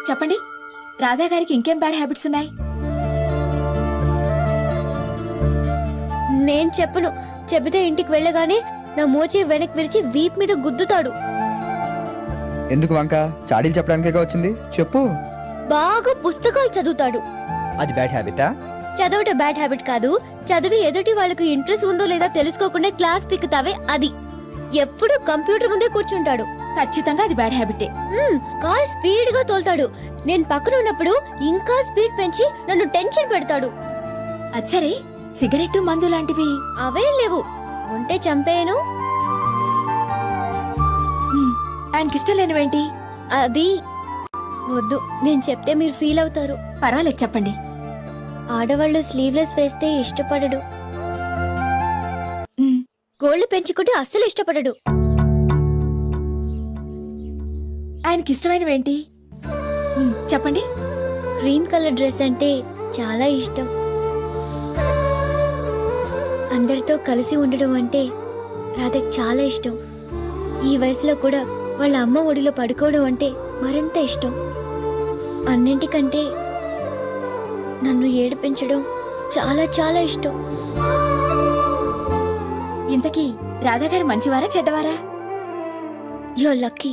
చెప్పండి, రాధా గారికి ఇంకేం బ్యాడ్ హ్యాబిట్స్ ఉన్నాయి? నేను చెప్పను. చెబితే ఇంటికి వెళ్ళగానే నా మోచే వెనక్కి విరిచి వీప్ మీద గుద్దుతాడు. ఎందుకు వంక? చాడీలు చెప్పడానికే వచ్చింది, చెప్పు. బాగా పుస్తకాలు చదువుతాడు. అది బ్యాడ్ హ్యాబిటా? చదవటం బ్యాడ్ హ్యాబిట్ కాదు. చదివి ఎదుటి వాళ్ళకు ఇంట్రెస్ట్ ఉందో లేదా తెలుసుకోకుండా క్లాస్ పిక్కుతావే అది. ఎప్పుడు కంప్యూటర్ ముందే కూర్చుంటాడు. ఖచ్చితంగా అది బ్యాడ్ హ్యాబిటే. కార్ స్పీడ్ గా తోలుతాడు. నేను పక్కన ఉన్నప్పుడు ఇంకా స్పీడ్ పెంచి నన్ను టెన్షన్ పెడతాడు. అచ్చరే, సిగరెట్ మందు లాంటివి అవేం లేవు. ఉంటే చంపేయను. ఆయనకిష్టం లేనివేంటి? అది వద్దు, నేను చెప్తే మీరు ఫీల్ అవుతారు. పర్వాలేదు, చెప్పండి. ఆడవాళ్ళు స్లీవ్లెస్ వేస్తే ఇష్టపడడు. గోళ్లు పెంచుకుంటే అస్సలు ఇష్టపడడు. ఆయనకిష్టమైనవేంటి? చెప్పండి. క్రీమ్ కలర్ డ్రెస్ అంటే చాలా ఇష్టం. అందరితో కలిసి ఉండడం అంటే రాధకి చాలా ఇష్టం. ఈ వయసులో కూడా వాళ్ళ అమ్మ ఒడిలో పడుకోవడం అంటే మరింత ఇష్టం. అన్నింటికంటే నన్ను ఏడిపించడం చాలా చాలా ఇష్టం. ఇంతకీ రాధా గారు మంచివారా చెడ్డవారా? You are lucky.